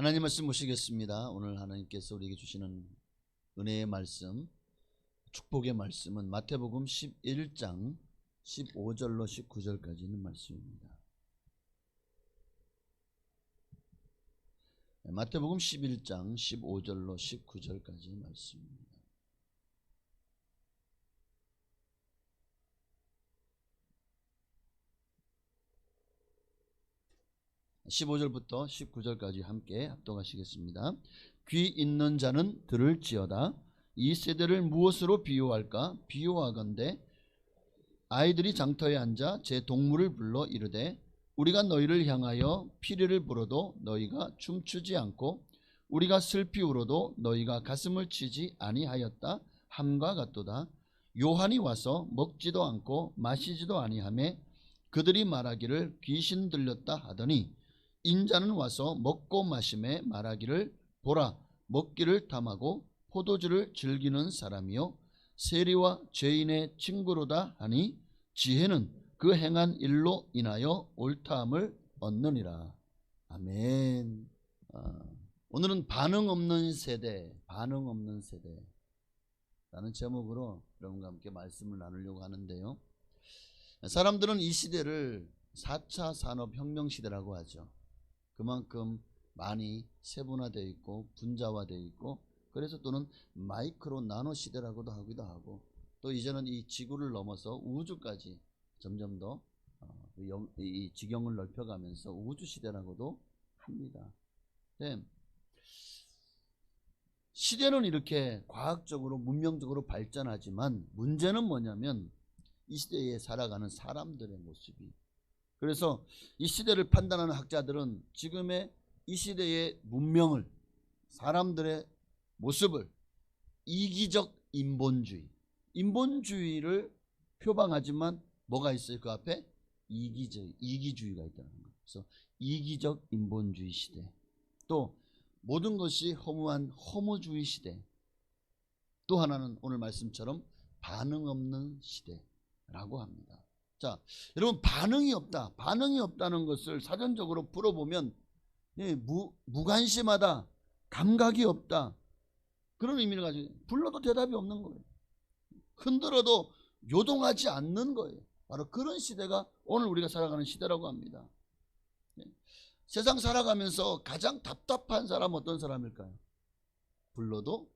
하나님 말씀 보시겠습니다. 오늘 하나님께서 우리에게 주시는 은혜의 말씀, 축복의 말씀은 마태복음 11장 15절로 19절까지 있는 말씀입니다. 마태복음 11장 15절로 19절까지 말씀입니다. 15절부터 19절까지 함께 합독하시겠습니다. 귀 있는 자는 들을지어다. 이 세대를 무엇으로 비유할까? 비유하건대 아이들이 장터에 앉아 제 동물을 불러 이르되 우리가 너희를 향하여 피리를 불어도 너희가 춤추지 않고 우리가 슬피 울어도 너희가 가슴을 치지 아니하였다 함과 같도다. 요한이 와서 먹지도 않고 마시지도 아니하며 그들이 말하기를 귀신 들렸다 하더니 인자는 와서 먹고 마심에 말하기를 보라 먹기를 탐하고 포도주를 즐기는 사람이요 세리와 죄인의 친구로다 하니 지혜는 그 행한 일로 인하여 옳다함을 얻느니라. 아멘. 오늘은 반응 없는 세대, 반응 없는 세대라는 제목으로 여러분과 함께 말씀을 나누려고 하는데요. 사람들은 이 시대를 4차 산업혁명 시대라고 하죠. 그만큼 많이 세분화되어 있고 분자화되어 있고, 그래서 또는 마이크로 나노 시대라고도 하기도 하고, 또 이제는 이 지구를 넘어서 우주까지 점점 더 이 지경을 넓혀가면서 우주 시대라고도 합니다. 네. 시대는 이렇게 과학적으로 문명적으로 발전하지만 문제는 뭐냐면 이 시대에 살아가는 사람들의 모습이, 그래서 이 시대를 판단하는 학자들은 지금의 이 시대의 문명을, 사람들의 모습을 이기적 인본주의를 표방하지만 뭐가 있어요? 그 앞에 이기주의가 있다는 거예요. 그래서 이기적 인본주의 시대, 또 모든 것이 허무한 허무주의 시대, 또 하나는 오늘 말씀처럼 반응 없는 시대라고 합니다. 자, 여러분, 반응이 없다는 것을 사전적으로 풀어보면 무관심하다, 감각이 없다, 그런 의미를 가지고, 불러도 대답이 없는 거예요. 흔들어도 요동하지 않는 거예요. 바로 그런 시대가 오늘 우리가 살아가는 시대라고 합니다. 세상 살아가면서 가장 답답한 사람 어떤 사람일까요? 불러도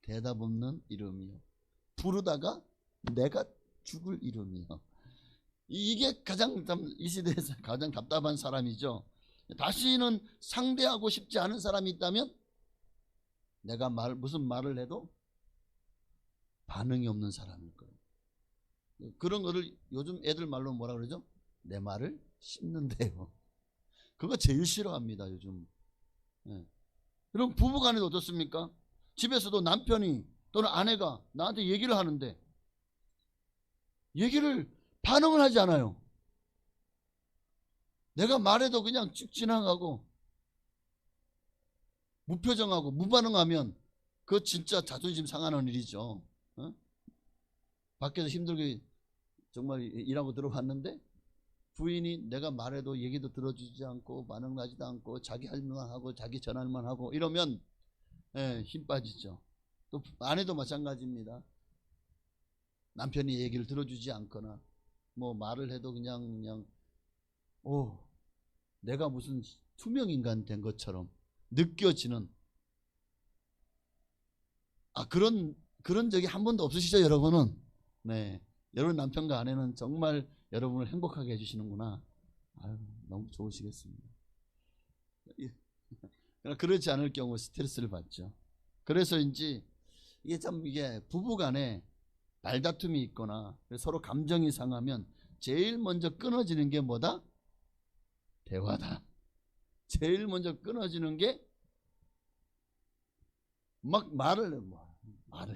대답 없는 이름이요, 부르다가 내가 죽을 이름이요. 이게 이 시대에서 가장 답답한 사람이죠. 다시는 상대하고 싶지 않은 사람이 있다면 내가 무슨 말을 해도 반응이 없는 사람일 거예요. 그런 거를 요즘 애들 말로 뭐라 그러죠? 내 말을 씹는데요. 그거 제일 싫어합니다, 요즘. 여러분, 부부간에도 어떻습니까? 집에서도 남편이 또는 아내가 나한테 얘기를 하는데 반응을 하지 않아요. 내가 말해도 그냥 쭉 지나가고 무표정하고 무반응하면 그거 진짜 자존심 상하는 일이죠. 밖에서 힘들게 정말 일하고 들어왔는데 부인이 내가 말해도 얘기도 들어주지 않고 반응하지도 않고 자기 할 일만 하고 자기 전할만 하고 이러면 힘 빠지죠. 또 아내도 마찬가지입니다. 남편이 얘기를 들어주지 않거나 뭐 말을 해도 그냥 내가 무슨 투명인간 된 것처럼 느껴지는, 그런 적이 한 번도 없으시죠, 여러분은? 네, 여러분 남편과 아내는 정말 여러분을 행복하게 해주시는구나. 아유, 너무 좋으시겠습니다. 그렇지 않을 경우 스트레스를 받죠. 그래서인지 이게 부부간에 말다툼이 있거나 서로 감정이 상하면 제일 먼저 끊어지는 게 뭐다? 대화다. 제일 먼저 끊어지는 게 막 말을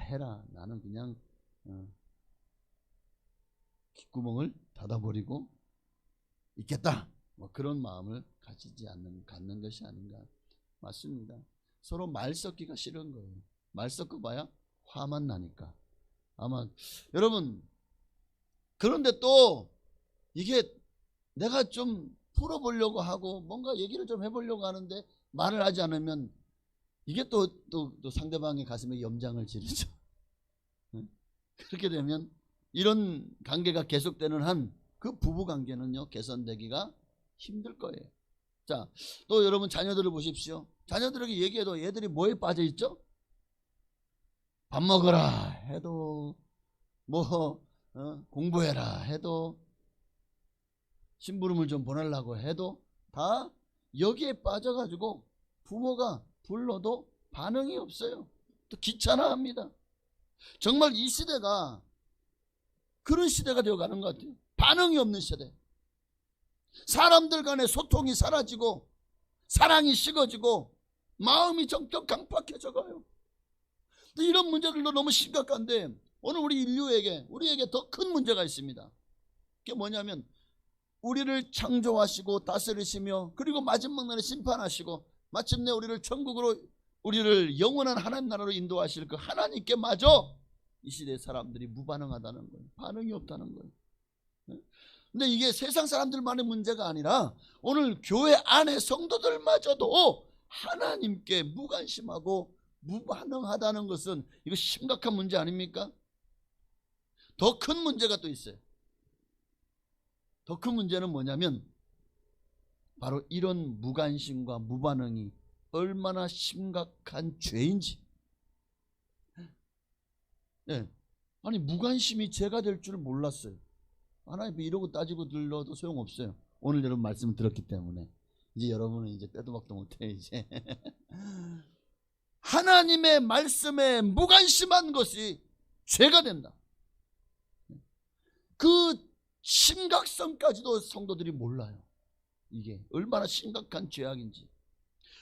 해라. 나는 그냥 귓구멍을 닫아버리고 있겠다. 뭐 그런 마음을 갖는 것이 아닌가. 맞습니다. 서로 말 섞기가 싫은 거예요. 말 섞어봐야 화만 나니까. 아마 여러분, 그런데 또 이게 내가 좀 풀어보려고 하고 뭔가 얘기를 좀 해보려고 하는데 말을 하지 않으면 이게 또 상대방의 가슴에 염장을 지르죠. 그렇게 되면 이런 관계가 계속되는 한 그 부부 관계는요 개선되기가 힘들 거예요. 자, 또 여러분 자녀들을 보십시오. 자녀들에게 얘기해도 얘들이 뭐에 빠져 있죠? 밥 먹어라 해도 공부해라 해도 심부름을 좀 보내려고 해도 다 여기에 빠져가지고 부모가 불러도 반응이 없어요. 또 귀찮아합니다. 정말 이 시대가 그런 시대가 되어가는 것 같아요. 반응이 없는 시대. 사람들 간의 소통이 사라지고 사랑이 식어지고 마음이 점점 강팍해져 가요. 이런 문제들도 너무 심각한데 오늘 우리에게 더 큰 문제가 있습니다. 그게 뭐냐면 우리를 창조하시고 다스리시며 그리고 마지막 날에 심판하시고 마침내 우리를 천국으로 우리를 영원한 하나님 나라로 인도하실 그 하나님께 마저 이 시대의 사람들이 무반응하다는 거예요. 반응이 없다는 거예요. 근데 이게 세상 사람들만의 문제가 아니라 오늘 교회 안에 성도들마저도 하나님께 무관심하고 무반응하다는 것은 이거 심각한 문제 아닙니까? 더 큰 문제가 또 있어요. 더 큰 문제는 뭐냐면 바로 이런 무관심과 무반응이 얼마나 심각한 죄인지. 네. 아니 무관심이 죄가 될 줄 몰랐어요. 하나님 이러고 따지고 들러도 소용없어요. 오늘 여러분 말씀을 들었기 때문에 이제 여러분은 이제 빼도 박도 못해 이제. 하나님의 말씀에 무관심한 것이 죄가 된다. 그 심각성까지도 성도들이 몰라요. 이게 얼마나 심각한 죄악인지.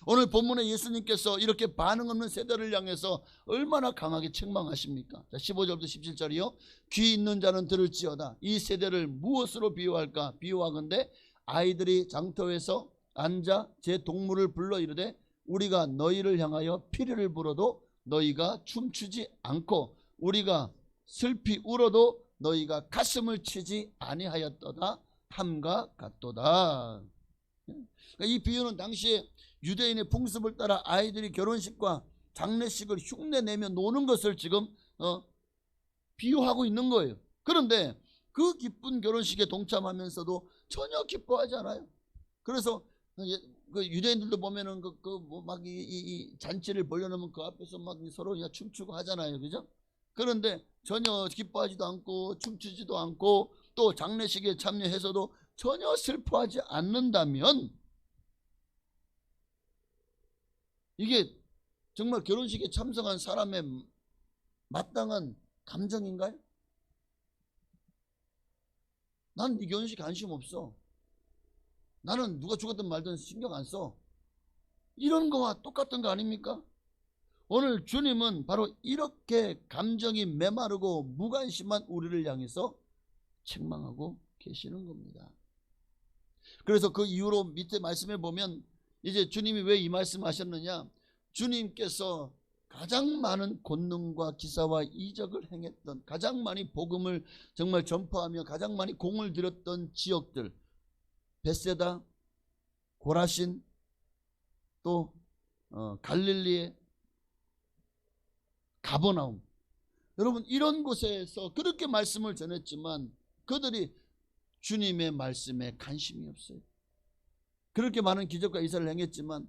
오늘 본문에 예수님께서 이렇게 반응 없는 세대를 향해서 얼마나 강하게 책망하십니까? 자, 15절부터 17절이요. 귀 있는 자는 들을지어다. 이 세대를 무엇으로 비유할까? 비유하건대 아이들이 장터에서 앉아 제 동물을 불러 이르되 우리가 너희를 향하여 피리를 불어도 너희가 춤추지 않고 우리가 슬피 울어도 너희가 가슴을 치지 아니하였도다 함과 같도다. 그러니까 이 비유는 당시에 유대인의 풍습을 따라 아이들이 결혼식과 장례식을 흉내내며 노는 것을 지금 비유하고 있는 거예요. 그런데 그 기쁜 결혼식에 동참하면서도 전혀 기뻐하지 않아요. 그래서 그 유대인들도 보면은 이 잔치를 벌려놓으면 그 앞에서 막 서로 그냥 춤추고 하잖아요, 그죠? 그런데 전혀 기뻐하지도 않고 춤추지도 않고 또 장례식에 참여해서도 전혀 슬퍼하지 않는다면 이게 정말 결혼식에 참석한 사람의 마땅한 감정인가요? 난 네 결혼식 관심 없어. 나는 누가 죽었든 말든 신경 안 써. 이런 거와 똑같은 거 아닙니까? 오늘 주님은 바로 이렇게 감정이 메마르고 무관심한 우리를 향해서 책망하고 계시는 겁니다. 그래서 그 이후로 밑에 말씀에 보면 이제 주님이 왜 이 말씀을 하셨느냐? 주님께서 가장 많은 권능과 기사와 이적을 행했던, 가장 많이 복음을 정말 전파하며 가장 많이 공을 들였던 지역들, 벳세다, 고라신, 또 갈릴리의 가버나움, 여러분 이런 곳에서 그렇게 말씀을 전했지만 그들이 주님의 말씀에 관심이 없어요. 그렇게 많은 기적과 이사를 행했지만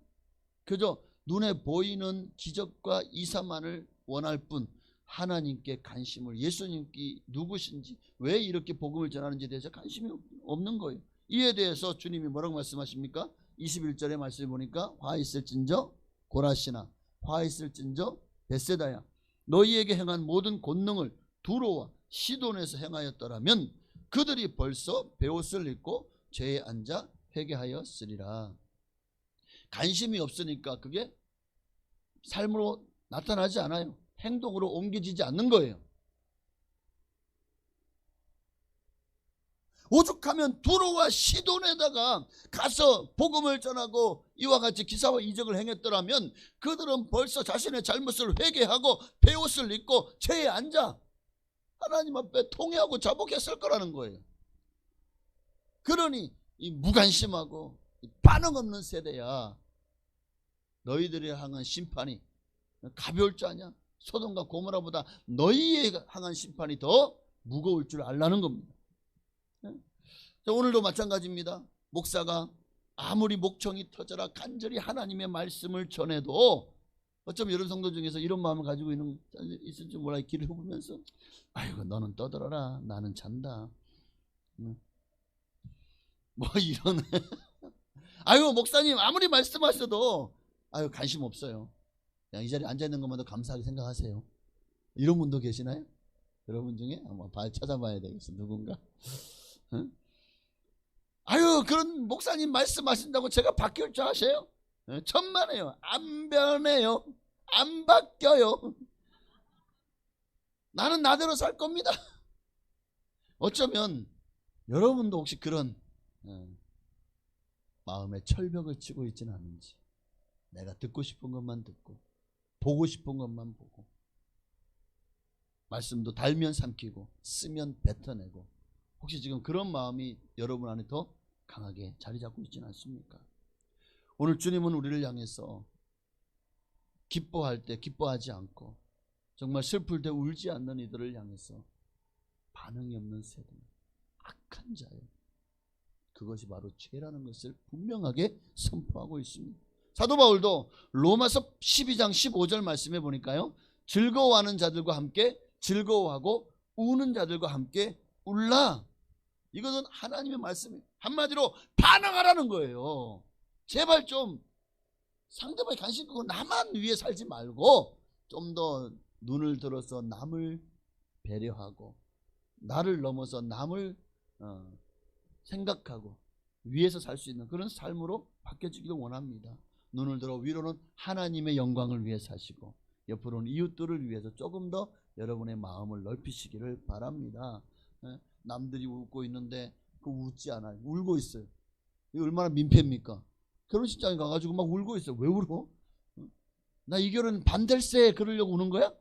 그저 눈에 보이는 기적과 이사만을 원할 뿐 하나님께 관심을, 예수님이 누구신지 왜 이렇게 복음을 전하는지에 대해서 관심이 없는 거예요. 이에 대해서 주님이 뭐라고 말씀하십니까? 21절의 말씀을 보니까 화 있을진저 고라시나 화 있을진저 벳세다야 너희에게 행한 모든 권능을 두로와 시돈에서 행하였더라면 그들이 벌써 베옷을 입고 죄에 앉아 회개하였으리라. 관심이 없으니까 그게 삶으로 나타나지 않아요. 행동으로 옮겨지지 않는 거예요. 오죽하면 두로와 시돈에다가 가서 복음을 전하고 이와 같이 기사와 이적을 행했더라면 그들은 벌써 자신의 잘못을 회개하고 베옷을 입고 죄에 앉아 하나님 앞에 통회하고 자복했을 거라는 거예요. 그러니 이 무관심하고 반응 없는 세대야 너희들에 향한 심판이 가벼울 줄 아냐? 소돔과 고모라보다 너희에 향한 심판이 더 무거울 줄 알라는 겁니다. 자, 오늘도 마찬가지입니다. 목사가 아무리 목청이 터져라 간절히 하나님의 말씀을 전해도 어쩌면 여러분 성도 중에서 이런 마음을 가지고 있을지 몰라. 길을 흡으면서 아이고 너는 떠들어라 나는 잔다 뭐 이런 아이고 목사님 아무리 말씀하셔도 아유 관심 없어요. 그냥 이 자리에 앉아있는 것만도 감사하게 생각하세요. 이런 분도 계시나요? 여러분 중에? 한번 찾아봐야 되겠어. 누군가? 응? 아유 그런 목사님 말씀하신다고 제가 바뀔 줄 아세요? 천만에요. 안 변해요. 안 바뀌어요. 나는 나대로 살 겁니다. 어쩌면 여러분도 혹시 그런 마음에 철벽을 치고 있지는 않은지, 내가 듣고 싶은 것만 듣고 보고 싶은 것만 보고 말씀도 달면 삼키고 쓰면 뱉어내고, 혹시 지금 그런 마음이 여러분 안에 더 강하게 자리 잡고 있지는 않습니까? 오늘 주님은 우리를 향해서 기뻐할 때 기뻐하지 않고 정말 슬플 때 울지 않는 이들을 향해서 반응이 없는 세대, 악한 자요, 그것이 바로 죄라는 것을 분명하게 선포하고 있습니다. 사도 바울도 로마서 12장 15절 말씀해 보니까요, 즐거워하는 자들과 함께 즐거워하고 우는 자들과 함께 울라. 이것은 하나님의 말씀이에요. 한마디로 반응하라는 거예요. 제발 좀 상대방이 관심 끄고 나만 위해 살지 말고 좀 더 눈을 들어서 남을 배려하고 나를 넘어서 남을 생각하고 위해서 살 수 있는 그런 삶으로 바뀌어지기를 원합니다. 눈을 들어 위로는 하나님의 영광을 위해 사시고 옆으로는 이웃들을 위해서 조금 더 여러분의 마음을 넓히시기를 바랍니다. 남들이 웃고 있는데 그 웃지 않아요. 울고 있어요. 이거 얼마나 민폐입니까? 결혼식장에 가가지고 막 울고 있어요. 왜 울어? 나 이 결혼 반댈세 그러려고 우는 거야?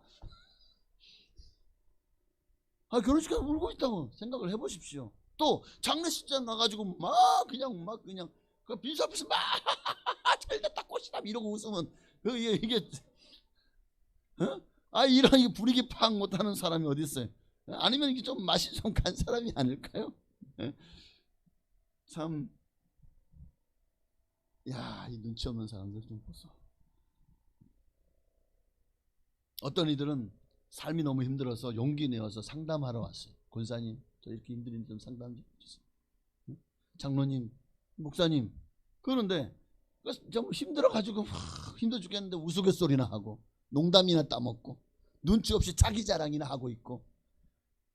결혼식장에 울고 있다고 생각을 해보십시오. 또 장례식장 가가지고 그냥 그 빈소 앞에서 잘됐다 꽃이다 이러고 웃으면 이게 이런 분위기 파악 못하는 사람이 어디 있어요? 아니면 이게 좀 맛이 좀 간 사람이 아닐까요? 참, 이 눈치 없는 사람들 좀 보소. 어떤 이들은 삶이 너무 힘들어서 용기 내어서 상담하러 왔어요. 권사님, 저 이렇게 힘드는데 좀 상담 좀 해주세요. 장로님, 목사님. 그러는데 좀 힘들어가지고 힘들어 죽겠는데 우스갯소리나 하고 농담이나 따먹고 눈치 없이 자기 자랑이나 하고 있고,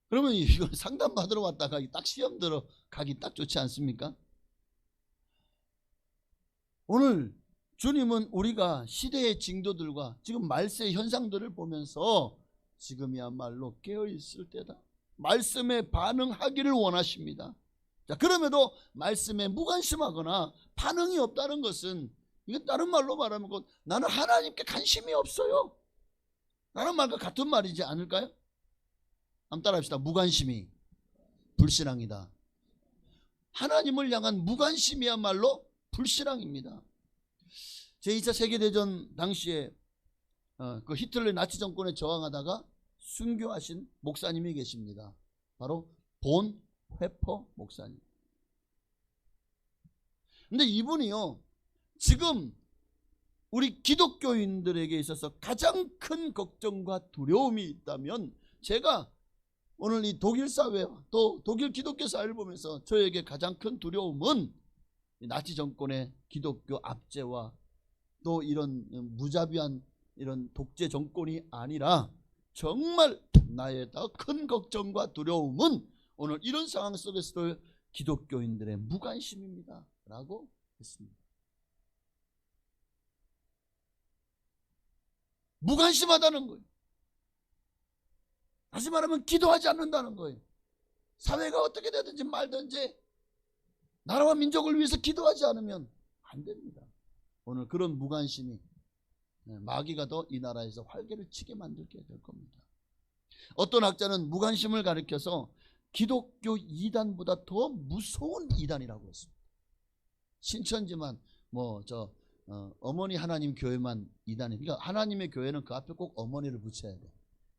그러면 이거 상담 받으러 왔다가 딱 시험 들어 가기 딱 좋지 않습니까? 오늘 주님은 우리가 시대의 징조들과 지금 말세의 현상들을 보면서 지금이야말로 깨어있을 때다, 말씀에 반응하기를 원하십니다. 자, 그럼에도 말씀에 무관심하거나 반응이 없다는 것은, 이건 다른 말로 말하면 나는 하나님께 관심이 없어요 라는 말과 같은 말이지 않을까요? 한번 따라합시다. 무관심이 불신앙이다. 하나님을 향한 무관심이야말로 불신앙입니다. 제2차 세계대전 당시에 그 히틀러 나치 정권에 저항하다가 순교하신 목사님이 계십니다. 바로 본 회퍼 목사님. 근데 이분이요, 지금 우리 기독교인들에게 있어서 가장 큰 걱정과 두려움이 있다면, 제가 오늘 이 독일 사회와 또 독일 기독교 사회를 보면서 저에게 가장 큰 두려움은 나치 정권의 기독교 압제와 또 이런 무자비한 이런 독재 정권이 아니라, 정말 나의 더 큰 걱정과 두려움은 오늘 이런 상황 속에서도 기독교인들의 무관심입니다 라고 했습니다. 무관심하다는 거예요. 다시 말하면 기도하지 않는다는 거예요. 사회가 어떻게 되든지 말든지 나라와 민족을 위해서 기도하지 않으면 안 됩니다. 오늘 그런 무관심이 마귀가 더 이 나라에서 활개를 치게 만들게 될 겁니다. 어떤 학자는 무관심을 가리켜서 기독교 이단보다 더 무서운 이단이라고 했습니다. 신천지만 어머니 하나님 교회만 이단이, 그러니까 하나님의 교회는 그 앞에 꼭 어머니를 붙여야 돼.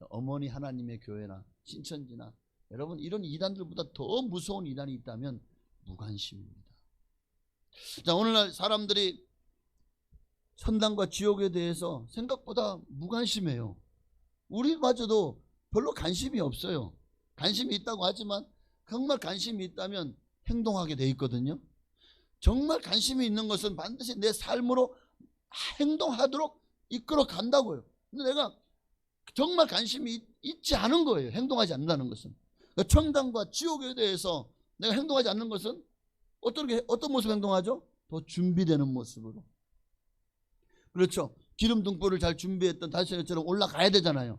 어머니 하나님의 교회나 신천지나, 여러분 이런 이단들보다 더 무서운 이단이 있다면 무관심입니다. 자, 오늘날 사람들이 천당과 지옥에 대해서 생각보다 무관심해요. 우리마저도 별로 관심이 없어요. 관심이 있다고 하지만 정말 관심이 있다면 행동하게 돼 있거든요. 정말 관심이 있는 것은 반드시 내 삶으로 행동하도록 이끌어 간다고요. 근데 내가 정말 관심이 있지 않은 거예요. 행동하지 않는다는 것은. 천당과 지옥에 대해서 내가 행동하지 않는 것은 어떤 모습으로 행동하죠? 더 준비되는 모습으로. 그렇죠. 기름 등불을 잘 준비했던 다윗처럼 올라가야 되잖아요.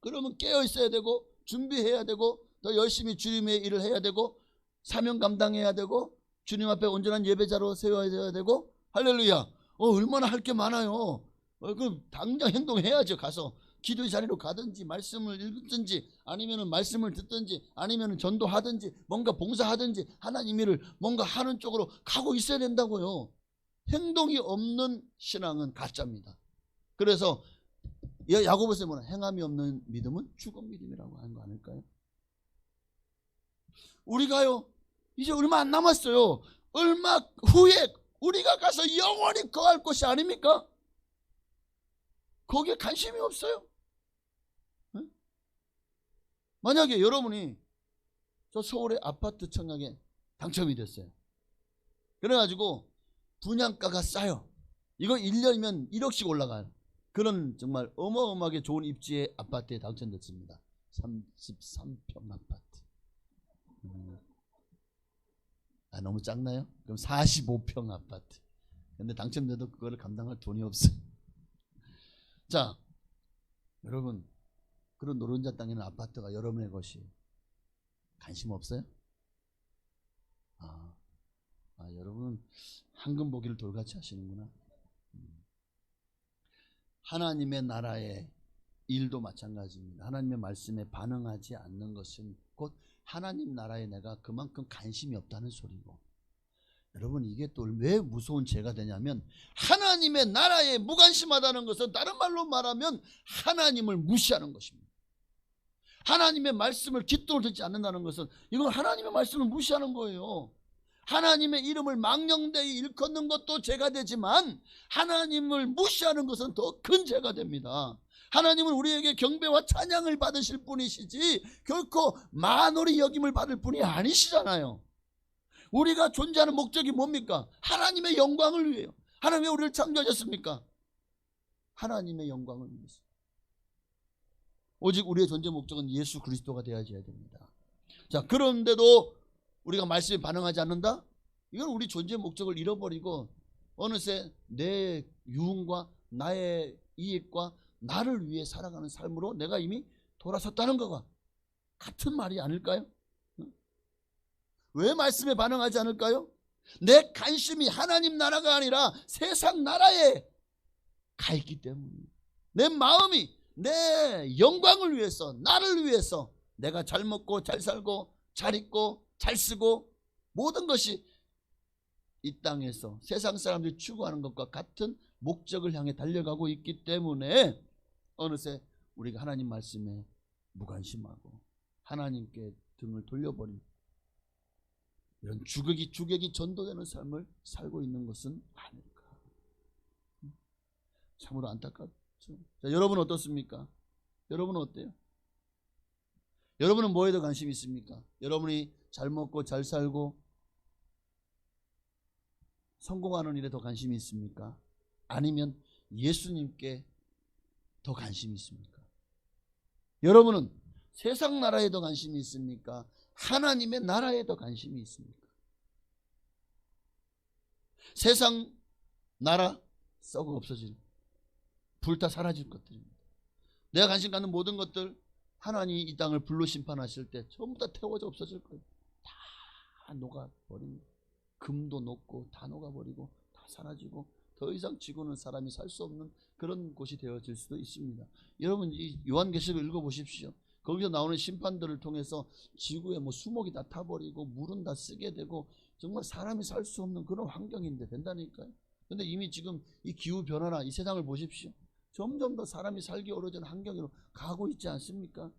그러면 깨어 있어야 되고 준비해야 되고 더 열심히 주님의 일을 해야 되고 사명 감당해야 되고 주님 앞에 온전한 예배자로 세워야 되고, 할렐루야. 얼마나 할 게 많아요. 그럼 당장 행동해야죠. 가서 기도의 자리로 가든지 말씀을 읽든지 아니면은 말씀을 듣든지 아니면은 전도하든지 뭔가 봉사하든지 하나님 일을 뭔가 하는 쪽으로 가고 있어야 된다고요. 행동이 없는 신앙은 가짜입니다. 그래서 야고보서에 뭐냐, 행함이 없는 믿음은 죽은 믿음이라고 하는 거 아닐까요? 우리가요 이제 얼마 안 남았어요. 얼마 후에 우리가 가서 영원히 거할 곳이 아닙니까? 거기에 관심이 없어요. 네? 만약에 여러분이 저 서울의 아파트 청약에 당첨이 됐어요. 그래가지고 분양가가 싸요. 이거 1년이면 1억씩 올라가요. 그런 정말 어마어마하게 좋은 입지의 아파트에 당첨됐습니다. 33평 아파트. 너무 작나요? 그럼 45평 아파트. 근데 당첨돼도 그거를 감당할 돈이 없어요. 자, 여러분, 그런 노른자 땅에는 아파트가 여러분의 것이 관심 없어요? 여러분 황금 보기를 돌같이 하시는구나. 하나님의 나라의 일도 마찬가지입니다. 하나님의 말씀에 반응하지 않는 것은 곧 하나님 나라에 내가 그만큼 관심이 없다는 소리고, 여러분 이게 또 왜 무서운 죄가 되냐면, 하나님의 나라에 무관심하다는 것은 다른 말로 말하면 하나님을 무시하는 것입니다. 하나님의 말씀을 깃도로 듣지 않는다는 것은 이건 하나님의 말씀을 무시하는 거예요. 하나님의 이름을 망령되이 일컫는 것도 죄가 되지만 하나님을 무시하는 것은 더 큰 죄가 됩니다. 하나님은 우리에게 경배와 찬양을 받으실 분이시지 결코 만홀히 여김을 받을 분이 아니시잖아요. 우리가 존재하는 목적이 뭡니까? 하나님의 영광을 위해요. 하나님 왜 우리를 창조하셨습니까? 하나님의 영광을 위해서. 오직 우리의 존재 목적은 예수 그리스도가 되어야 됩니다. 자, 그런데도 우리가 말씀에 반응하지 않는다? 이건 우리 존재 목적을 잃어버리고 어느새 내 유흥과 나의 이익과 나를 위해 살아가는 삶으로 내가 이미 돌아섰다는 것과 같은 말이 아닐까요? 왜 말씀에 반응하지 않을까요? 내 관심이 하나님 나라가 아니라 세상 나라에 가 있기 때문입니다. 내 마음이 내 영광을 위해서, 나를 위해서 내가 잘 먹고 잘 살고 잘 입고 잘 쓰고 모든 것이 이 땅에서 세상 사람들이 추구하는 것과 같은 목적을 향해 달려가고 있기 때문에 어느새 우리가 하나님 말씀에 무관심하고 하나님께 등을 돌려버린 이런 주객이 전도되는 삶을 살고 있는 것은 아닐까. 참으로 안타깝죠. 자, 여러분은 어떻습니까? 여러분은 어때요? 여러분은 뭐에 더 관심이 있습니까? 여러분이 잘 먹고 잘 살고 성공하는 일에 더 관심이 있습니까? 아니면 예수님께 더 관심이 있습니까? 여러분은 세상 나라에 더 관심이 있습니까? 하나님의 나라에 더 관심이 있습니까? 세상 나라 썩어 없어질, 불타 사라질 것들입니다. 내가 관심 갖는 모든 것들 하나님이 이 땅을 불로 심판하실 때 전부 다 태워져 없어질 거예요. 다 녹아버립니다. 금도 녹고 다 녹아버리고 다 사라지고 더 이상 지구는 사람이 살 수 없는 그런 곳이 되어질 수도 있습니다. 여러분 이 요한계시록을 읽어보십시오. 거기서 나오는 심판들을 통해서 지구에 뭐 수목이 다 타버리고 물은 다 쓰게 되고 정말 사람이 살 수 없는 그런 환경인데 된다니까요. 근데 이미 지금 이 기후 변화나 이 세상을 보십시오. 점점 더 사람이 살기 어려워지는 환경으로 가고 있지 않습니까?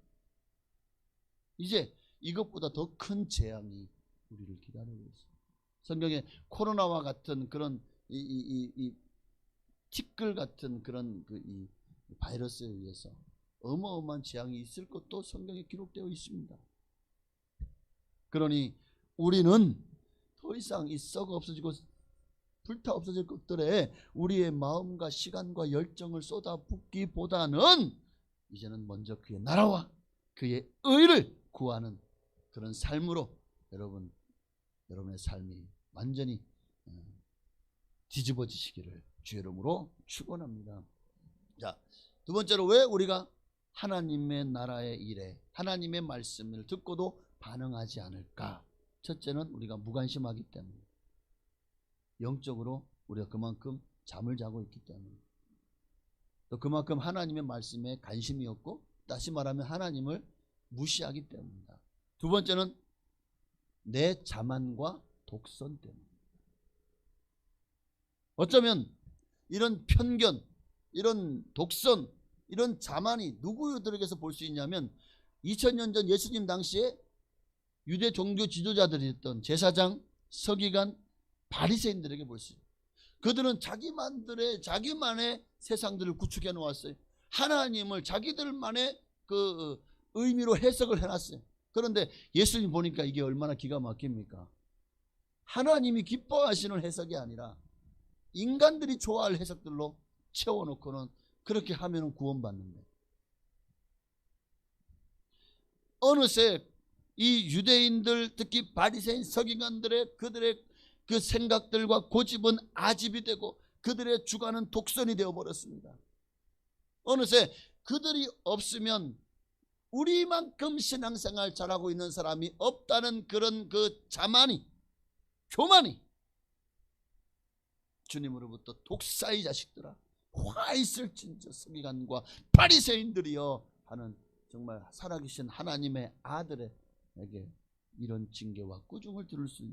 이제 이것보다 더 큰 재앙이 우리를 기다리고 있어요. 성경에 코로나와 같은 그런 이 티끌 같은 그런 이 바이러스에 의해서 어마어마한 재앙이 있을 것도 성경에 기록되어 있습니다. 그러니 우리는 더 이상 이 썩어 없어지고 불타 없어질 것들에 우리의 마음과 시간과 열정을 쏟아붓기보다는 이제는 먼저 그의 나라와 그의 의를 구하는 그런 삶으로 여러분의 삶이 완전히 뒤집어지시기를 주의 이름으로 축원합니다. 자, 두 번째로 왜 우리가 하나님의 나라의 일에 하나님의 말씀을 듣고도 반응하지 않을까? 첫째는 우리가 무관심하기 때문에, 영적으로 우리가 그만큼 잠을 자고 있기 때문에, 또 그만큼 하나님의 말씀에 관심이 없고, 다시 말하면 하나님을 무시하기 때문이다. 두 번째는 내 자만과 독선 때문에. 어쩌면 이런 편견, 이런 독선, 이런 자만이 누구들에게서 볼 수 있냐면 2000년 전 예수님 당시에 유대 종교 지도자들이었던 제사장, 서기관, 바리새인들에게 볼 수 있어요. 그들은 자기만의 세상들을 구축해 놓았어요. 하나님을 자기들만의 그 의미로 해석을 해놨어요. 그런데 예수님 보니까 이게 얼마나 기가 막힙니까? 하나님이 기뻐하시는 해석이 아니라 인간들이 좋아할 해석들로 채워놓고는 그렇게 하면 구원받는데, 어느새 이 유대인들, 특히 바리새인 서기관들의 그들의 그 생각들과 고집은 아집이 되고 그들의 주관은 독선이 되어버렸습니다. 어느새 그들이 없으면 우리만큼 신앙생활 잘하고 있는 사람이 없다는 그런 그 자만이, 교만이 주님으로부터 독사의 자식들아 화 있을진저 서기관과 바리새인들이여 하는, 정말 살아계신 하나님의 아들에게 이런 징계와 꾸중을 들을 수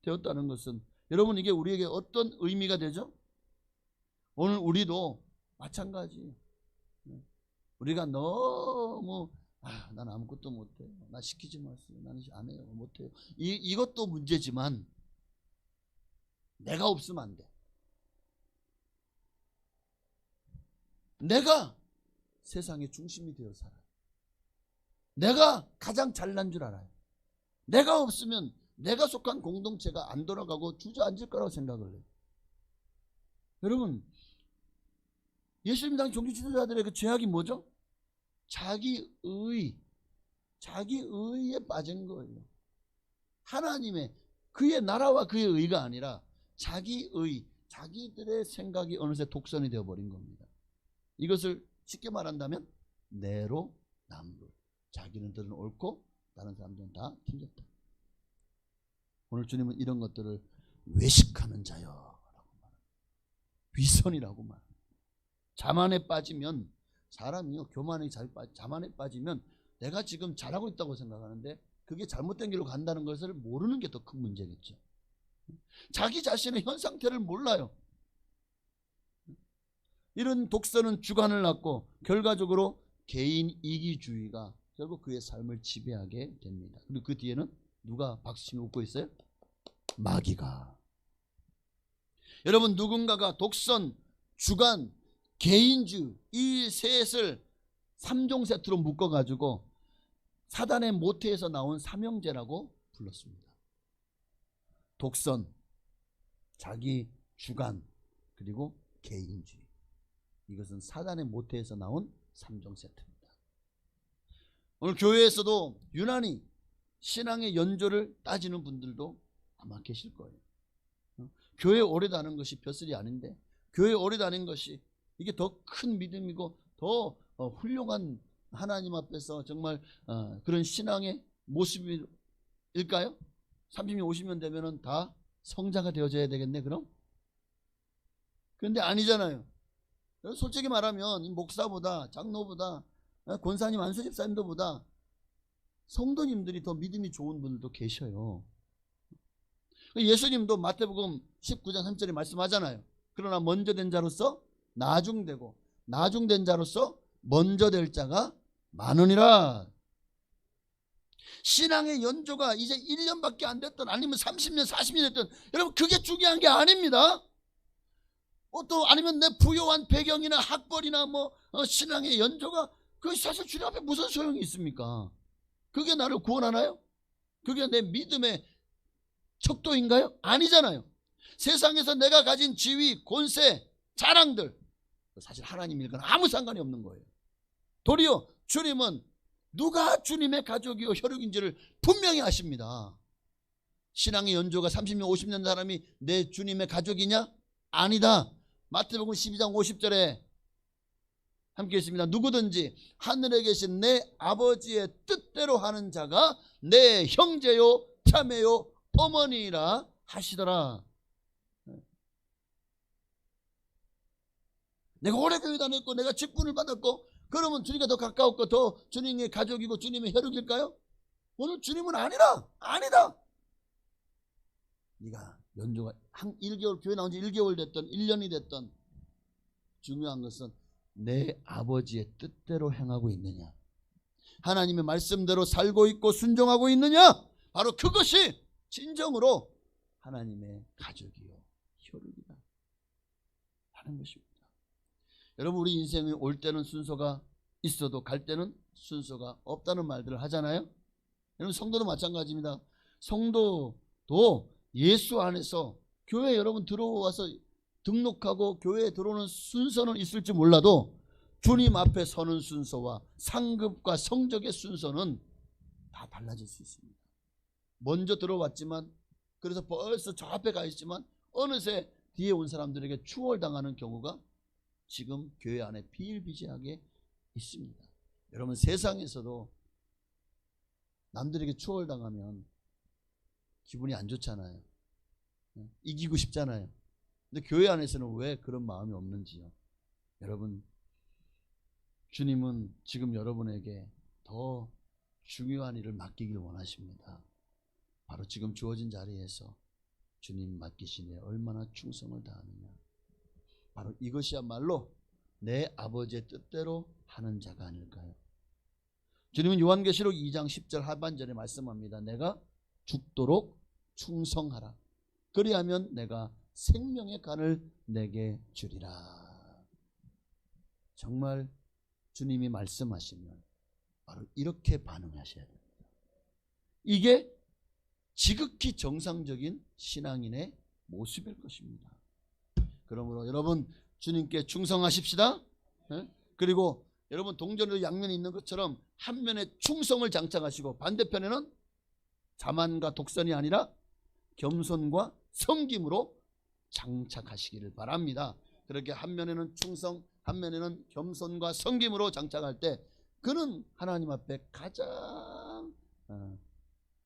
되었다는 것은, 여러분, 이게 우리에게 어떤 의미가 되죠? 오늘 우리도 마찬가지. 우리가 너무 난 아무것도 못해, 나 시키지 마세요, 나는 안 해요, 못해요, 이것도 문제지만 내가 없으면 안 돼. 내가 세상의 중심이 되어 살아요. 내가 가장 잘난 줄 알아요. 내가 없으면 내가 속한 공동체가 안 돌아가고 주저앉을 거라고 생각을 해요. 여러분, 예수님 당 종교 지도자들의 그 죄악이 뭐죠? 자기의에 빠진 거예요. 하나님의 그의 나라와 그의 의가 아니라 자기들의 생각이 어느새 독선이 되어버린 겁니다. 이것을 쉽게 말한다면 내로 남불, 자기네들은 옳고 다른 사람들은 다 틀렸다. 오늘 주님은 이런 것들을 외식하는 자여 라고 말합니다. 위선이라고 말합니다. 자만에 빠지면 사람이요, 자만에 빠지면 내가 지금 잘하고 있다고 생각하는데 그게 잘못된 길로 간다는 것을 모르는 게 더 큰 문제겠죠. 자기 자신의 현 상태를 몰라요. 이런 독선은 주관을 낳고 결과적으로 개인 이기주의가 결국 그의 삶을 지배하게 됩니다. 그리고 그 뒤에는 누가 박수치며 웃고 있어요? 마귀가. 여러분, 누군가가 독선, 주관, 개인주의 이 셋을 3종 세트로 묶어가지고 사단의 모태에서 나온 삼형제라고 불렀습니다. 독선, 자기 주관, 그리고 개인주의. 이것은 사단의 모태에서 나온 3종 세트입니다. 오늘 교회에서도 유난히 신앙의 연조를 따지는 분들도 아마 계실 거예요. 교회 오래 다니는 것이 벼슬이 아닌데, 교회 오래 다니는 것이 이게 더 큰 믿음이고 더 훌륭한 하나님 앞에서 정말 그런 신앙의 모습일까요? 30년 50년 되면은 다 성자가 되어져야 되겠네 그럼? 그런데 아니잖아요. 솔직히 말하면 이 목사보다, 장로보다, 권사님, 안수집사님들보다 성도님들이 더 믿음이 좋은 분들도 계셔요. 예수님도 마태복음 19장 3절에 말씀하잖아요. 그러나 먼저 된 자로서 나중되고 나중된 자로서 먼저 될 자가 많으니라. 신앙의 연조가 이제 1년밖에 안 됐든 아니면 30년 40년 됐든 여러분 그게 중요한 게 아닙니다. 또 아니면 내 부유한 배경이나 학벌이나 신앙의 연조가 그것이 사실 주님 앞에 무슨 소용이 있습니까? 그게 나를 구원하나요? 그게 내 믿음의 척도인가요? 아니잖아요. 세상에서 내가 가진 지위, 권세, 자랑들 사실 하나님 일과는 아무 상관이 없는 거예요. 도리어 주님은 누가 주님의 가족이요 혈육인지를 분명히 아십니다. 신앙의 연조가 30년 50년 사람이 내 주님의 가족이냐? 아니다. 마태복음 12장 50절에 함께 있습니다. 누구든지 하늘에 계신 내 아버지의 뜻대로 하는 자가 내 형제요 자매요 어머니라 하시더라. 내가 오래 교회 다녔고 내가 직분을 받았고 그러면 주님과 더 가까웠고 더 주님의 가족이고 주님의 혈육일까요? 오늘 주님은 아니다. 네가 연조가 1개월 교회 나온 지 1개월 됐던 1년이 됐던 중요한 것은 내 아버지의 뜻대로 행하고 있느냐, 하나님의 말씀대로 살고 있고 순종하고 있느냐, 바로 그것이 진정으로 하나님의 가족이요 혈육이다 하는 것입니다. 여러분 우리 인생이 올 때는 순서가 있어도 갈 때는 순서가 없다는 말들을 하잖아요. 여러분 성도도 마찬가지입니다. 성도도 예수 안에서 교회 여러분 들어와서 등록하고 교회에 들어오는 순서는 있을지 몰라도 주님 앞에 서는 순서와 상급과 성적의 순서는 다 달라질 수 있습니다. 먼저 들어왔지만 그래서 벌써 저 앞에 가 있지만 어느새 뒤에 온 사람들에게 추월당하는 경우가 지금 교회 안에 비일비재하게 있습니다. 여러분 세상에서도 남들에게 추월당하면 기분이 안 좋잖아요. 이기고 싶잖아요. 근데 교회 안에서는 왜 그런 마음이 없는지요? 여러분 주님은 지금 여러분에게 더 중요한 일을 맡기길 원하십니다. 바로 지금 주어진 자리에서 주님 맡기시니 얼마나 충성을 다하느냐. 바로 이것이야말로 내 아버지의 뜻대로 하는 자가 아닐까요? 주님은 요한계시록 2장 10절 하반절에 말씀합니다. 내가 죽도록 충성하라. 그리하면 내가 생명의 간을 내게 주리라. 정말 주님이 말씀하시면 바로 이렇게 반응하셔야 됩니다. 이게 지극히 정상적인 신앙인의 모습일 것입니다. 그러므로 여러분 주님께 충성하십시다. 그리고 여러분 동전에도 양면이 있는 것처럼 한 면에 충성을 장착하시고 반대편에는 자만과 독선이 아니라 겸손과 섬김으로 장착하시기를 바랍니다. 그렇게 한 면에는 충성, 한 면에는 겸손과 섬김으로 장착할 때 그는 하나님 앞에 가장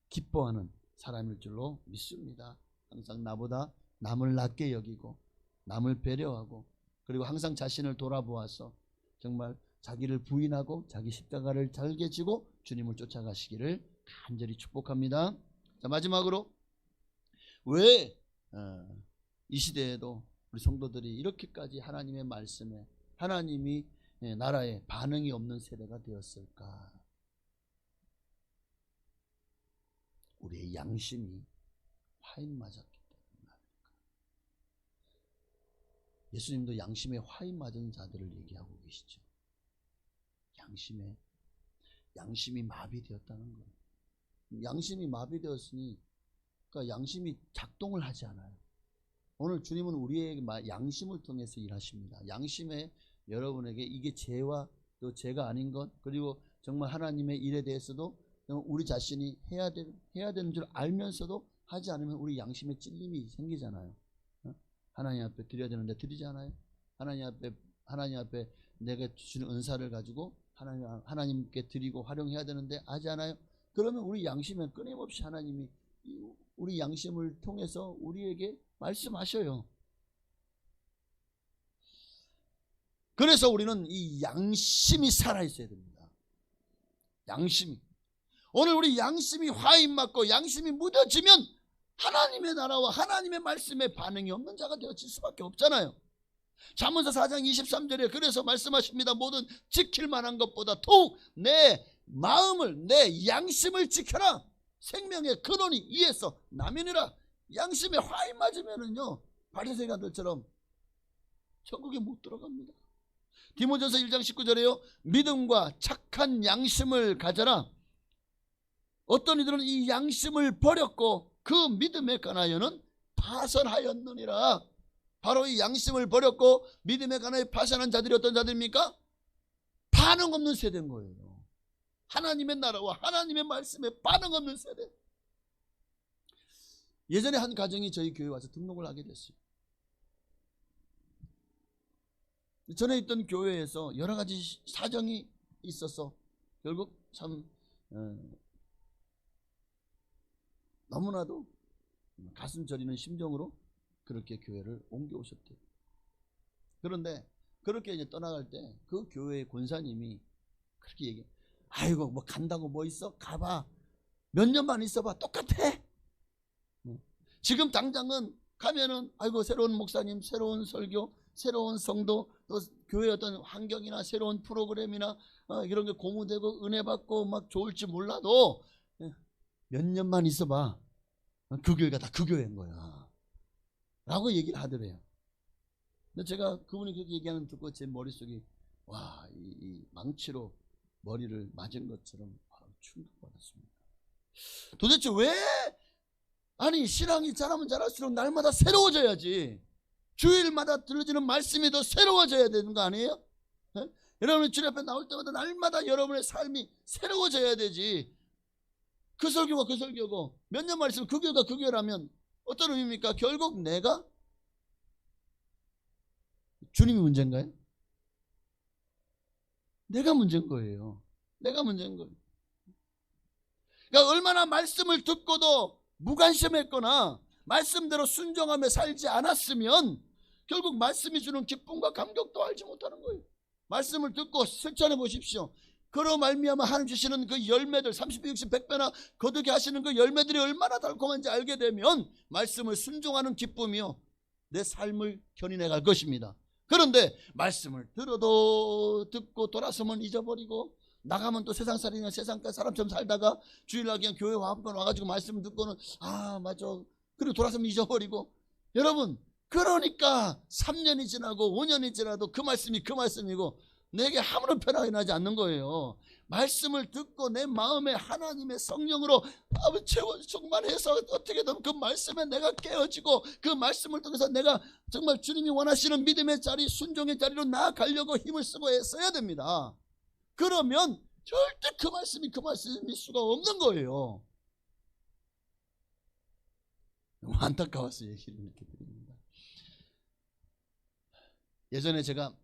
기뻐하는 사람일 줄로 믿습니다. 항상 나보다 남을 낮게 여기고 남을 배려하고 그리고 항상 자신을 돌아보아서 정말 자기를 부인하고 자기 십자가를 달게 지고 주님을 쫓아가시기를 간절히 축복합니다. 자, 마지막으로 왜 이 시대에도 우리 성도들이 이렇게까지 하나님의 말씀에 하나님이 나라에 반응이 없는 세대가 되었을까? 우리의 양심이 화인 맞았기 때문에. 예수님도 양심에 화인 맞은 자들을 얘기하고 계시죠. 양심이 마비되었다는 거예요. 양심이 마비되었으니 그러니까 양심이 작동을 하지 않아요. 오늘 주님은 우리에게 양심을 통해서 일하십니다. 양심에 여러분에게 이게 죄와 또 죄가 아닌 것 그리고 정말 하나님의 일에 대해서도 우리 자신이 해야 되는 줄 알면서도 하지 않으면 우리 양심에 찔림이 생기잖아요. 하나님 앞에 드려야 되는데 드리지 않아요. 하나님 앞에 내가 주시는 은사를 가지고 하나님께 드리고 활용해야 되는데 하지 않아요. 그러면 우리 양심에 끊임없이 하나님이 우리 양심을 통해서 우리에게 말씀하셔요. 그래서 우리는 이 양심이 살아있어야 됩니다. 양심이. 오늘 우리 양심이 화인 맞고 양심이 무뎌지면 하나님의 나라와 하나님의 말씀에 반응이 없는 자가 되어질 수밖에 없잖아요. 잠언서 4장 23절에 그래서 말씀하십니다. 모든 지킬 만한 것보다 더욱 내 마음을, 내 양심을 지켜라. 생명의 근원이 이에서 나면이라. 양심에 화이 맞으면은요, 바리새인들처럼 천국에 못 들어갑니다. 디모전서 1장 19절에요. 믿음과 착한 양심을 가져라. 어떤 이들은 이 양심을 버렸고 그 믿음에 관하여는 파선하였느니라. 바로 이 양심을 버렸고 믿음에 관하여 파선한 자들이 어떤 자들입니까? 반응 없는 세대인 거예요. 하나님의 나라와 하나님의 말씀에 반응 없는 세대. 예전에 한 가정이 저희 교회에 와서 등록을 하게 됐어요. 전에 있던 교회에서 여러 가지 사정이 있어서 결국 참 너무나도 가슴 저리는 심정으로 그렇게 교회를 옮겨오셨대요. 그런데 그렇게 이제 떠나갈 때 그 교회의 권사님이 그렇게 얘기해. 아이고 뭐 간다고 뭐 있어? 가봐. 몇 년만 있어봐. 똑같아. 지금 당장은 가면은 아이고 새로운 목사님, 새로운 설교, 새로운 성도, 또 교회 어떤 환경이나 새로운 프로그램이나 이런 게 고무되고 은혜 받고 막 좋을지 몰라도 몇 년만 있어봐. 그 교회가 다 그 교회인 거야. 라고 얘기를 하더래요. 근데 제가 그분이 그렇게 얘기하는 거 듣고 제 머릿속이 와, 이 망치로 머리를 맞은 것처럼 충격받았습니다. 도대체 왜 아니 신앙이 자라면 자랄수록 날마다 새로워져야지. 주일마다 들려지는 말씀이 더 새로워져야 되는 거 아니에요? 네? 여러분이 주일 앞에 나올 때마다 날마다 여러분의 삶이 새로워져야 되지. 그 설교가 그 설교고 몇 년만 있으면 그 교회가 그 교회라면 어떤 의미입니까? 결국 내가 주님이 문제인가요? 내가 문제인 거예요. 내가 문제인 거예요. 그러니까 얼마나 말씀을 듣고도 무관심했거나 말씀대로 순종하며 살지 않았으면 결국 말씀이 주는 기쁨과 감격도 알지 못하는 거예요. 말씀을 듣고 실천해 보십시오. 그로 말미암아 하나님 주시는 그 열매들 30배, 60, 100배나 거두게 하시는 그 열매들이 얼마나 달콤한지 알게 되면 말씀을 순종하는 기쁨이요 내 삶을 견인해 갈 것입니다. 그런데 말씀을 들어도 듣고 돌아서면 잊어버리고 나가면 또 세상살이나 세상가 사람처럼 살다가 주일날 그냥 교회 한번 와가지고 말씀을 듣고는 아 맞아 그리고 돌아서면 잊어버리고. 여러분 그러니까 3년이 지나고 5년이 지나도 그 말씀이 그 말씀이고 내게 아무런 변화가 나지 않는 거예요. 말씀을 듣고 내 마음에 하나님의 성령으로 충만해서 어떻게든 그 말씀에 내가 깨어지고 그 말씀을 통해서 내가 정말 주님이 원하시는 믿음의 자리, 순종의 자리로 나아가려고 힘을 쓰고 애써야 됩니다. 그러면 절대 그 말씀일 수가 없는 거예요. 너무 안타까워서 얘기를 이렇게 드립니다. 예전에 제가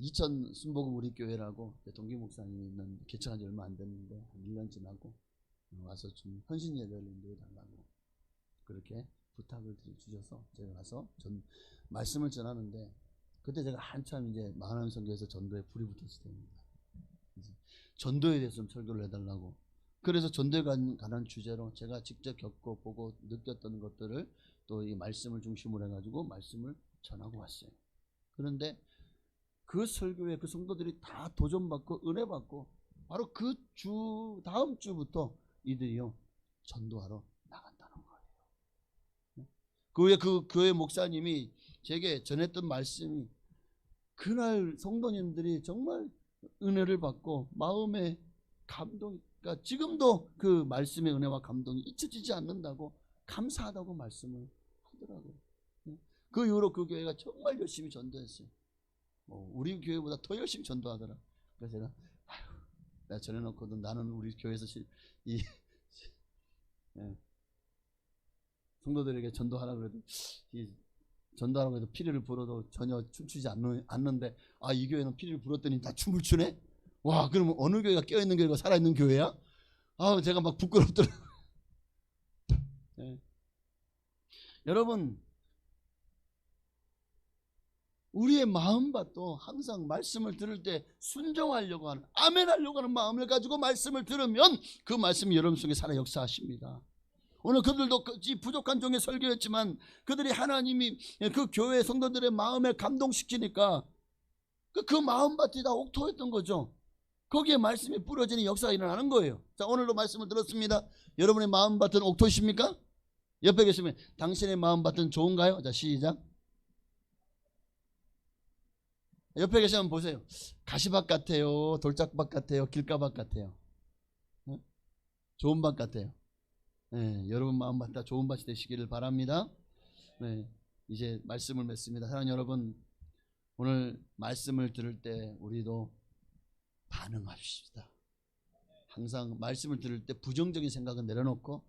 이천 순복음 우리 교회라고 동기 목사님이 있는 개척한 지 얼마 안 됐는데 한 1년 지나고 와서 좀 헌신 예배를 인도해달라고 그렇게 부탁을 주셔서 제가 가서 말씀을 전하는데 그때 제가 한참 이제 마흔 선교에서 전도에 불이 붙었을 때입니다. 전도에 대해서 좀 설교를 해달라고. 그래서 전도에 관한 주제로 제가 직접 겪고 보고 느꼈던 것들을 또 이 말씀을 중심으로 해가지고 말씀을 전하고 왔어요. 그런데 그 설교에 그 성도들이 다 도전받고 은혜받고 바로 그 다음 주부터 이들이요 전도하러 나간다는 거예요. 그 후에 그 교회 목사님이 제게 전했던 말씀이 그날 성도님들이 정말 은혜를 받고 마음의 감동, 그러니까 지금도 그 말씀의 은혜와 감동이 잊혀지지 않는다고 감사하다고 말씀을 하더라고요. 그 이후로 그 교회가 정말 열심히 전도했어요. 우리 교회보다 더 열심히 전도하더라. 그래서 제가 내가 전해놓고도 나는 우리 교회에서 성도들에게 전도하라고 해도 전도하라고 해도 피리를 불어도 전혀 춤추지 않는데 이 교회는 피리를 불었더니 다 춤을 추네? 와 그러면 어느 교회가 깨어있는 교회가 살아있는 교회야? 제가 막 부끄럽더라고요. 네. 여러분 우리의 마음밭도 항상 말씀을 들을 때 순종하려고 하는 아멘하려고 하는 마음을 가지고 말씀을 들으면 그 말씀이 여러분 속에 살아 역사하십니다. 오늘 그들도 부족한 종의 설교였지만 그들이 하나님이 그 교회 성도들의 마음을 감동시키니까 그 마음밭이 다 옥토였던 거죠. 거기에 말씀이 뿌려지는 역사가 일어나는 거예요. 자, 오늘도 말씀을 들었습니다. 여러분의 마음밭은 옥토십니까? 옆에 계시면 당신의 마음밭은 좋은가요? 자, 시작. 옆에 계시면 보세요. 가시밭 같아요? 돌짝밭 같아요? 길가밭 같아요? 네? 좋은 밭 같아요. 네, 여러분 마음밭 다 좋은 밭이 되시기를 바랍니다. 네, 이제 말씀을 맺습니다. 사랑하는 여러분, 오늘 말씀을 들을 때 우리도 반응합시다. 항상 말씀을 들을 때 부정적인 생각은 내려놓고,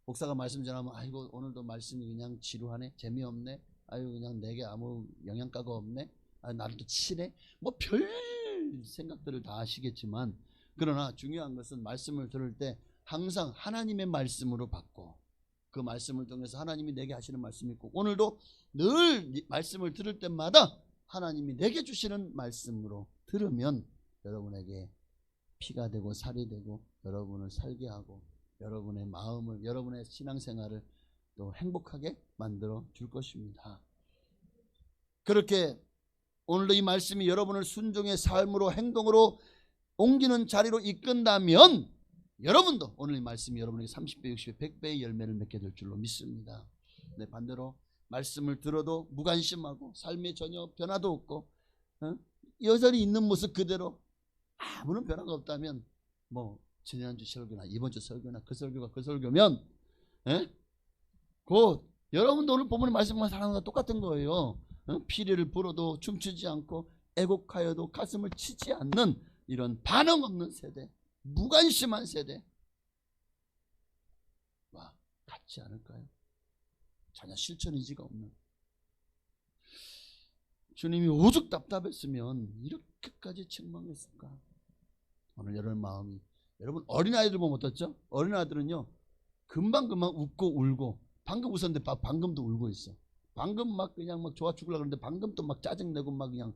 목사가 말씀 전하면 아이고 오늘도 말씀이 그냥 지루하네, 재미없네, 아이고 그냥 내게 아무 영양가가 없네, 아, 나를 또 치네, 뭐 별 생각들을 다 하시겠지만, 그러나 중요한 것은 말씀을 들을 때 항상 하나님의 말씀으로 받고, 그 말씀을 통해서 하나님이 내게 하시는 말씀이 있고, 오늘도 늘 말씀을 들을 때마다 하나님이 내게 주시는 말씀으로 들으면 여러분에게 피가 되고 살이 되고 여러분을 살게 하고 여러분의 마음을, 여러분의 신앙생활을 또 행복하게 만들어 줄 것입니다. 그렇게 오늘도 이 말씀이 여러분을 순종의 삶으로, 행동으로 옮기는 자리로 이끈다면 여러분도 오늘 이 말씀이 여러분에게 30배, 60배, 100배의 열매를 맺게 될 줄로 믿습니다. 네, 반대로 말씀을 들어도 무관심하고 삶에 전혀 변화도 없고 여전히 있는 모습 그대로 아무런 변화가 없다면, 뭐 지난주 설교나 이번주 설교나 그 설교가 그 설교면 곧 여러분도 오늘 본문의 말씀만 사랑하는 것과 똑같은 거예요. 피리를 불어도 춤추지 않고 애곡하여도 가슴을 치지 않는 이런 반응 없는 세대, 무관심한 세대 와 같지 않을까요? 전혀 실천 의지가 없는. 주님이 오죽 답답했으면 이렇게까지 책망했을까? 오늘 여러분 마음이, 여러분 어린아이들 보면 어떻죠? 어린아이들은요 금방금방 웃고 울고, 방금 웃었는데 방금도 울고 있어. 방금 막 그냥 막 좋아 죽으려고 그러는데 방금 또 막 짜증내고 막 그냥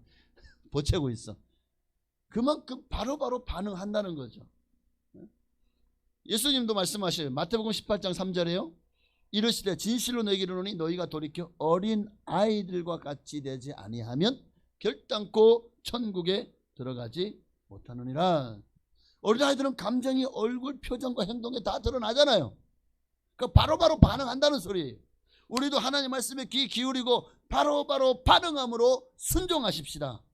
보채고 있어. 그만큼 바로바로 반응한다는 거죠. 예수님도 말씀하셔요. 마태복음 18장 3절에요. 이르시되 진실로 너희에게 이르노니 너희가 돌이켜 어린 아이들과 같이 되지 아니하면 결단코 천국에 들어가지 못하느니라. 어린아이들은 감정이 얼굴 표정과 행동에 다 드러나잖아요. 그러니까 바로바로 반응한다는 소리예요. 우리도 하나님 말씀에 귀 기울이고 바로바로 반응함으로 순종하십시다.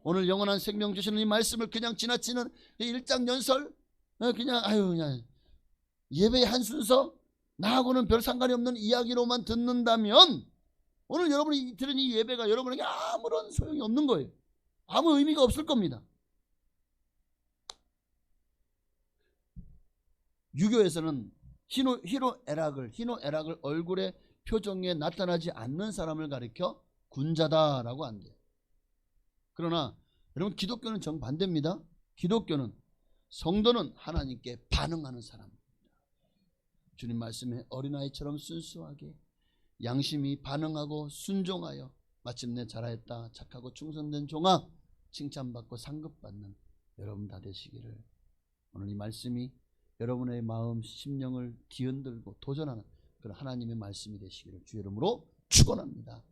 오늘 영원한 생명 주시는 이 말씀을 그냥 지나치는 일장연설, 그냥 예배의 한 순서, 나하고는 별 상관이 없는 이야기로만 듣는다면 오늘 여러분이 들은 이 예배가 여러분에게 아무런 소용이 없는 거예요. 아무 의미가 없을 겁니다. 유교에서는 희노애락을 얼굴의 표정에 나타나지 않는 사람을 가리켜 군자다라고 한대요. 그러나 여러분 기독교는 정반대입니다. 기독교는 성도는 하나님께 반응하는 사람입니다. 주님 말씀에 어린아이처럼 순수하게 양심이 반응하고 순종하여 마침내 잘하였다, 착하고 충성된 종아, 칭찬받고 상급받는 여러분 다 되시기를, 오늘 이 말씀이 여러분의 마음 심령을 뒤흔들고 도전하는 그런 하나님의 말씀이 되시기를 주 이름으로 축원합니다.